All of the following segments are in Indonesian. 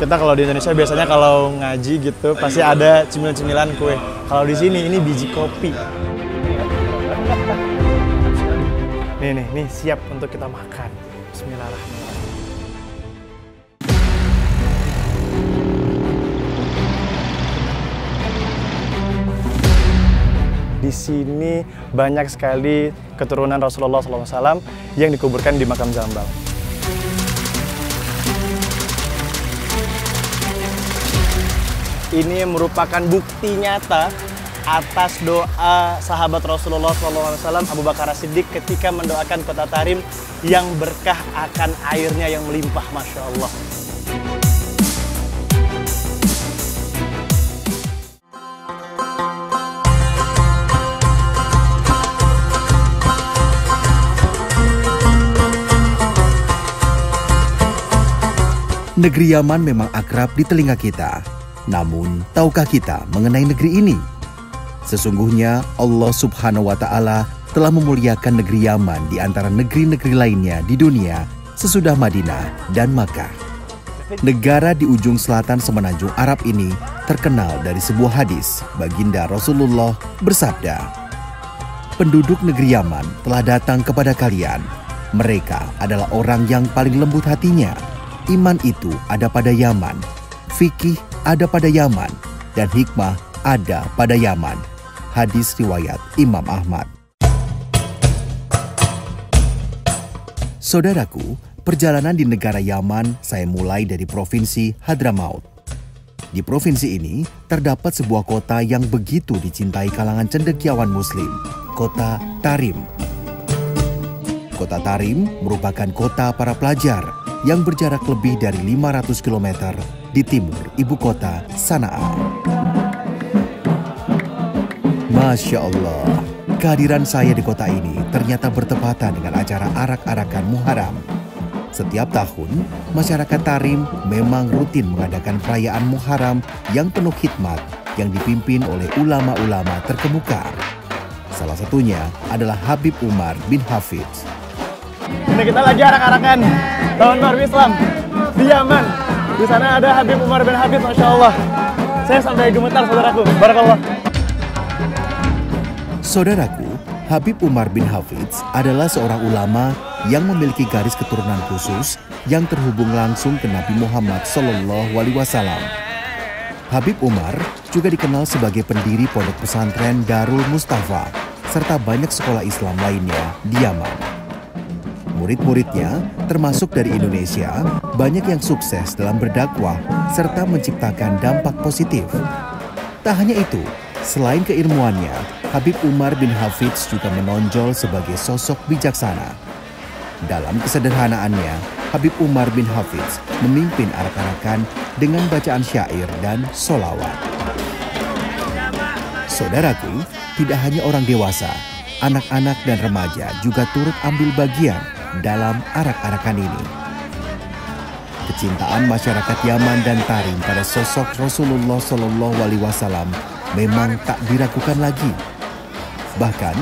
Kita kalau di Indonesia biasanya kalau ngaji gitu pasti ada cemilan-cemilan kue. Kalau di sini ini biji kopi. Nih siap untuk kita makan. Bismillahirrahmanirrahim. Di sini banyak sekali keturunan Rasulullah SAW yang dikuburkan di makam Zambal. Ini merupakan bukti nyata atas doa sahabat Rasulullah SAW Abu Bakar As-Siddiq ketika mendoakan kota Tarim yang berkah akan airnya yang melimpah, Masya Allah. Negeri Yaman memang akrab di telinga kita. Namun, tahukah kita mengenai negeri ini? Sesungguhnya Allah Subhanahu wa Ta'ala telah memuliakan negeri Yaman di antara negeri-negeri lainnya di dunia sesudah Madinah dan Makkah. Negara di ujung selatan semenanjung Arab ini terkenal dari sebuah hadis. Baginda Rasulullah bersabda, "Penduduk negeri Yaman telah datang kepada kalian. Mereka adalah orang yang paling lembut hatinya. Iman itu ada pada Yaman, fikih ada pada Yaman, dan hikmah ada pada Yaman." Hadis riwayat Imam Ahmad. Saudaraku, perjalanan di negara Yaman saya mulai dari provinsi Hadramaut. Di provinsi ini terdapat sebuah kota yang begitu dicintai kalangan cendekiawan Muslim, kota Tarim. Kota Tarim merupakan kota para pelajar yang berjarak lebih dari 500 km di timur ibu kota Sanaa. Masya Allah, kehadiran saya di kota ini ternyata bertepatan dengan acara arak-arakan Muharram. Setiap tahun, masyarakat Tarim memang rutin mengadakan perayaan Muharram yang penuh hikmat yang dipimpin oleh ulama-ulama terkemuka. Salah satunya adalah Habib Umar bin Hafidz. Ini kita lagi arak-arakan tahun baru Islam di Yaman. Di sana ada Habib Umar bin Hafidz, Masya Allah. Saya sampai gemetar, saudaraku. Barakallah. Saudaraku, Habib Umar bin Hafidz adalah seorang ulama yang memiliki garis keturunan khusus yang terhubung langsung ke Nabi Muhammad SAW. Habib Umar juga dikenal sebagai pendiri pondok pesantren Darul Mustafa serta banyak sekolah Islam lainnya di Yaman. Murid-muridnya, termasuk dari Indonesia, banyak yang sukses dalam berdakwah serta menciptakan dampak positif. Tak hanya itu, selain keilmuannya, Habib Umar bin Hafidz juga menonjol sebagai sosok bijaksana. Dalam kesederhanaannya, Habib Umar bin Hafidz memimpin arak-arakan dengan bacaan syair dan sholawat. Saudaraku, tidak hanya orang dewasa, anak-anak dan remaja juga turut ambil bagian dalam arak-arakan ini. Kecintaan masyarakat Yaman dan Tarim pada sosok Rasulullah SAW memang tak diragukan lagi. Bahkan,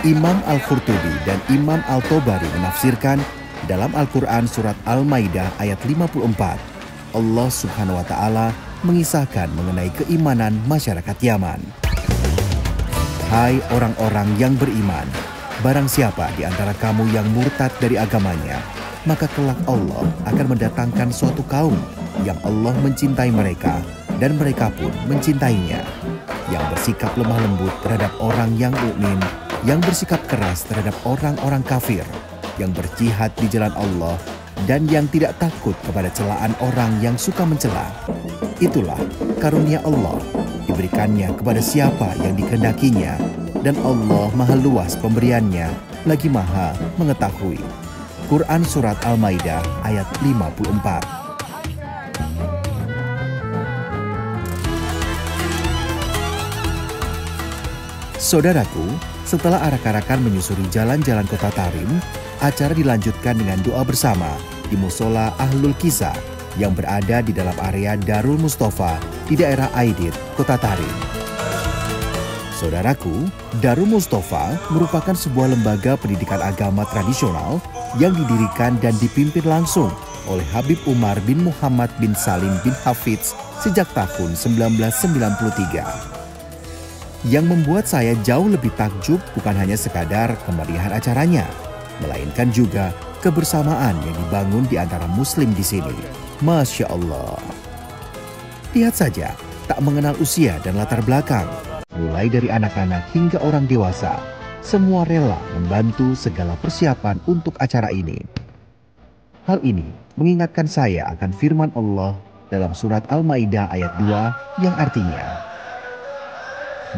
Imam Al-Qurtubi dan Imam Al-Tobari menafsirkan dalam Al-Quran surat Al-Maidah ayat 54, Allah Subhanahu wa Ta'ala mengisahkan mengenai keimanan masyarakat Yaman. Hai orang-orang yang beriman, barang siapa di antara kamu yang murtad dari agamanya, maka kelak Allah akan mendatangkan suatu kaum yang Allah mencintai mereka dan mereka pun mencintainya, yang bersikap lemah lembut terhadap orang yang mukmin, yang bersikap keras terhadap orang-orang kafir, yang berjihad di jalan Allah, dan yang tidak takut kepada celaan orang yang suka mencela. Itulah karunia Allah, diberikannya kepada siapa yang dikehendakinya, dan Allah maha luas pemberiannya, lagi maha mengetahui. Quran Surat Al-Maidah ayat 54. Saudaraku, setelah arak-arakan menyusuri jalan-jalan kota Tarim, acara dilanjutkan dengan doa bersama di Musola Ahlul Kisah yang berada di dalam area Darul Mustafa di daerah Aidit, kota Tarim. Saudaraku, Darul Mustafa merupakan sebuah lembaga pendidikan agama tradisional yang didirikan dan dipimpin langsung oleh Habib Umar bin Muhammad bin Salim bin Hafidz sejak tahun 1993. Yang membuat saya jauh lebih takjub bukan hanya sekadar kemeriahan acaranya, melainkan juga kebersamaan yang dibangun di antara muslim di sini. Masya Allah. Lihat saja, tak mengenal usia dan latar belakang. Mulai dari anak-anak hingga orang dewasa, semua rela membantu segala persiapan untuk acara ini. Hal ini mengingatkan saya akan firman Allah dalam surat Al-Maidah ayat 2 yang artinya,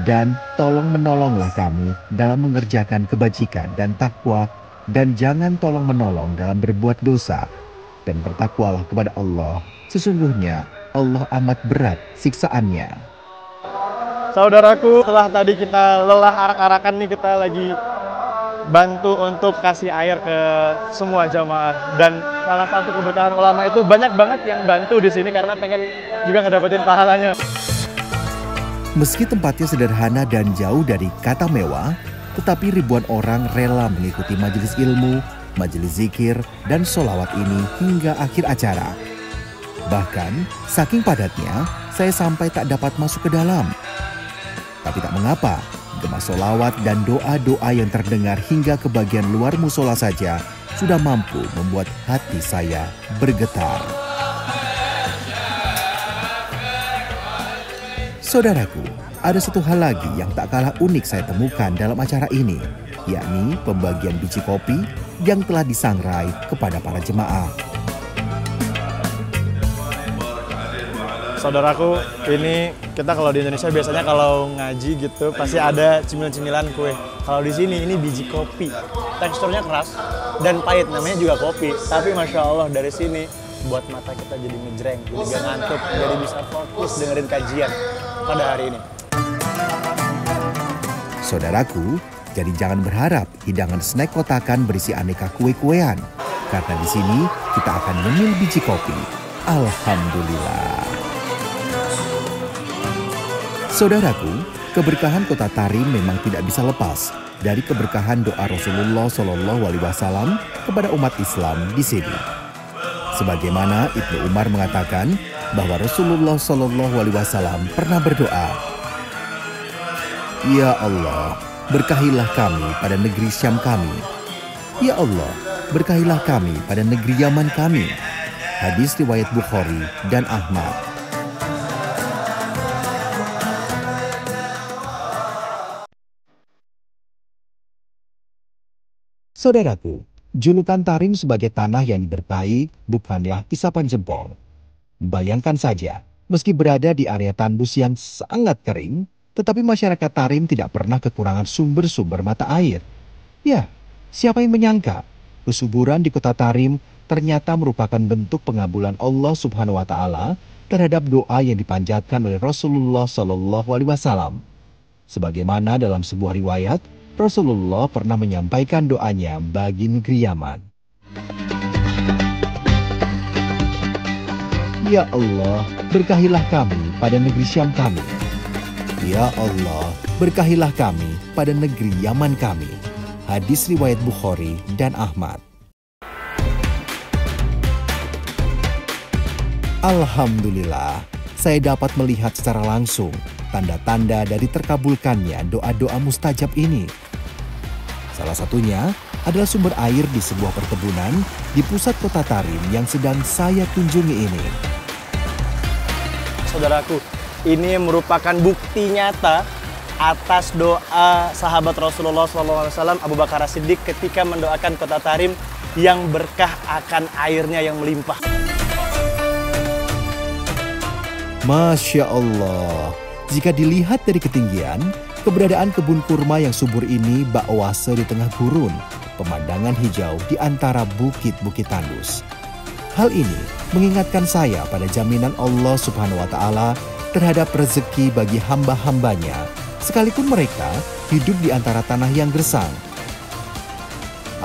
"Dan tolong menolonglah kamu dalam mengerjakan kebajikan dan takwa, dan jangan tolong menolong dalam berbuat dosa, dan bertakwalah kepada Allah. Sesungguhnya Allah amat berat siksaannya." Saudaraku, setelah tadi kita lelah arak-arakan nih, kita lagi bantu untuk kasih air ke semua jamaah. Dan salah satu keberkahan ulama itu banyak banget yang bantu di sini karena pengen juga ngedapetin pahalanya. Meski tempatnya sederhana dan jauh dari kata mewah, tetapi ribuan orang rela mengikuti majelis ilmu, majelis zikir, dan sholawat ini hingga akhir acara. Bahkan, saking padatnya, saya sampai tak dapat masuk ke dalam. Tapi tak mengapa, gema sholawat dan doa-doa yang terdengar hingga ke bagian luar musola saja sudah mampu membuat hati saya bergetar. Saudaraku, ada satu hal lagi yang tak kalah unik saya temukan dalam acara ini, yakni pembagian biji kopi yang telah disangrai kepada para jemaah. Saudaraku, ini kita kalau di Indonesia biasanya kalau ngaji gitu pasti ada cemilan-cemilan kue. Kalau di sini ini biji kopi, teksturnya keras dan pahit, namanya juga kopi. Tapi Masya Allah dari sini buat mata kita jadi ngejreng, jadi gak ngantuk, jadi bisa fokus dengerin kajian pada hari ini. Saudaraku, jadi jangan berharap hidangan snack kotakan berisi aneka kue-kuean. Karena di sini kita akan ngemil biji kopi. Alhamdulillah. Saudaraku, keberkahan Kota Tarim memang tidak bisa lepas dari keberkahan doa Rasulullah Shallallahu Alaihi Wasallam kepada umat Islam di sini. Sebagaimana Ibnu Umar mengatakan bahwa Rasulullah Shallallahu Alaihi Wasallam pernah berdoa, "Ya Allah, berkahilah kami pada negeri Syam kami. Ya Allah, berkahilah kami pada negeri Yaman kami." Hadis riwayat Bukhari dan Ahmad. Saudaraku, julukan Tarim sebagai tanah yang diberkahi bukanlah isapan jempol. Bayangkan saja, meski berada di area tandus yang sangat kering, tetapi masyarakat Tarim tidak pernah kekurangan sumber-sumber mata air. Ya, siapa yang menyangka kesuburan di Kota Tarim ternyata merupakan bentuk pengabulan Allah Subhanahu wa Ta'ala terhadap doa yang dipanjatkan oleh Rasulullah Shallallahu Alaihi Wasallam. Sebagaimana dalam sebuah riwayat, Rasulullah pernah menyampaikan doanya bagi negeri Yaman. Ya Allah, berkahilah kami pada negeri Syam kami. Ya Allah, berkahilah kami pada negeri Yaman kami. Hadis riwayat Bukhari dan Ahmad. Alhamdulillah, saya dapat melihat secara langsung tanda-tanda dari terkabulkannya doa-doa mustajab ini. Salah satunya adalah sumber air di sebuah perkebunan di pusat Kota Tarim yang sedang saya kunjungi ini. Saudaraku, ini merupakan bukti nyata atas doa sahabat Rasulullah SAW Abu Bakar As-Siddiq ketika mendoakan Kota Tarim yang berkah akan airnya yang melimpah. Masya Allah, jika dilihat dari ketinggian, keberadaan kebun kurma yang subur ini bak oase di tengah gurun, pemandangan hijau di antara bukit-bukit tandus. Hal ini mengingatkan saya pada jaminan Allah Subhanahu wa Ta'ala terhadap rezeki bagi hamba-hambanya, sekalipun mereka hidup di antara tanah yang gersang.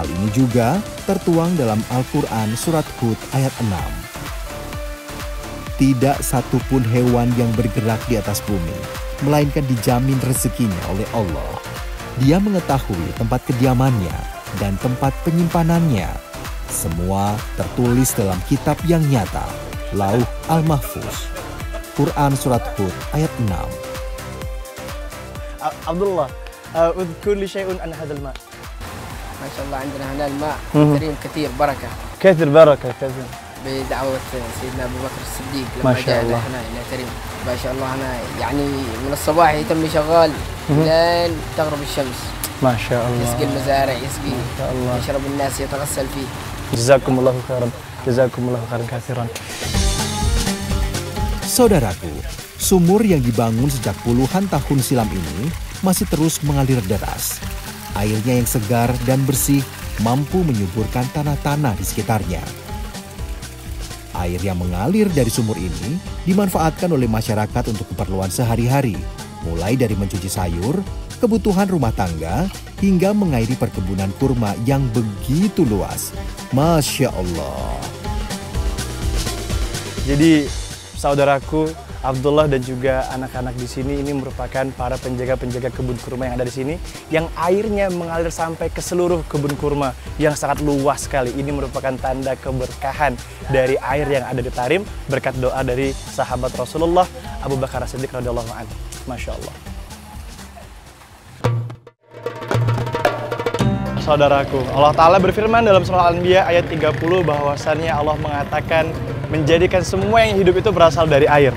Hal ini juga tertuang dalam Al-Quran Surat Hud ayat 6. Tidak satupun hewan yang bergerak di atas bumi, melainkan dijamin rezekinya oleh Allah. Dia mengetahui tempat kediamannya dan tempat penyimpanannya. Semua tertulis dalam kitab yang nyata, Lauh Al-Mahfuz. Quran Surat Hud ayat 6. Abdullah, udhkur li syai'un an hadzal ma'. ما شاء الله عندنا هنا الماء كريم كثير بركة كثير بركة كثير. بدعوة سيدنا أبو بكر الصديق ما لما شاء جاء الله. هنا إلى كريم. ما شاء الله هنا يعني من الصباح يتم شغال لين تغرب الشمس. ما شاء الله. يسقي المزارع يسقي شاء الله. يشرب الناس يتغسل فيه. Jazakumullahu khairan. Jazakumullahu khairan katsiran. Saudaraku, sumur yang dibangun sejak puluhan tahun silam ini masih terus mengalir deras. Airnya yang segar dan bersih mampu menyuburkan tanah-tanah di sekitarnya. Air yang mengalir dari sumur ini dimanfaatkan oleh masyarakat untuk keperluan sehari-hari, mulai dari mencuci sayur, kebutuhan rumah tangga, hingga mengairi perkebunan kurma yang begitu luas. Masya Allah. Jadi saudaraku Abdullah dan juga anak-anak di sini ini merupakan para penjaga-penjaga kebun kurma yang ada di sini, yang airnya mengalir sampai ke seluruh kebun kurma yang sangat luas sekali. Ini merupakan tanda keberkahan dari air yang ada di Tarim berkat doa dari sahabat Rasulullah Abu Bakar As-Siddiq radhiyallahu anhu. Masya Allah. Saudaraku, Allah Ta'ala berfirman dalam surah Al-Anbiya ayat 30 bahwasannya Allah mengatakan menjadikan semua yang hidup itu berasal dari air.